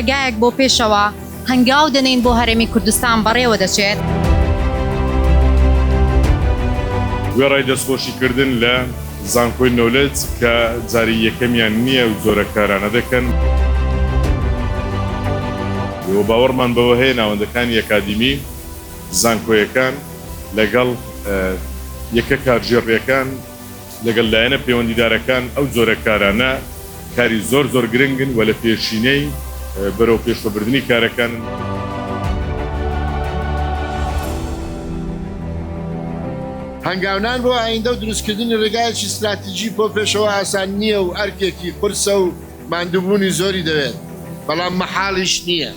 ڕێگایەک بۆ پێشەوە هەنگاو دەنین بۆ هەرێمی کوردستان بەڕێوە دەچێت. وێڕای دەستخۆشیکردن لە زانکۆی نەولەج کە جاری یەکەمیان نییە و زۆرە کارانە دەکەن. باوەڕمان بەوە هەیە ناوەندەکانی ئەکادیمی زانکۆیەکان لەگەڵ یەکە کارژێڕیەکان لەگەڵ لایەنە پەیوەندیدارەکان ئەو جۆرە کارانە کاری زۆر گرنگن و لە پێشینەی بەرەو پێشبردننی کارەکان. هەنگاونان بۆ ئایندە و دروستکردنی ڕێگایەکی استراتیژی بۆ پێشەوە ئاسان نییە و ئەرکێکی قورسە و ماندووبوونی زۆری دەوێت، بەڵام مەحاڵیش نییە.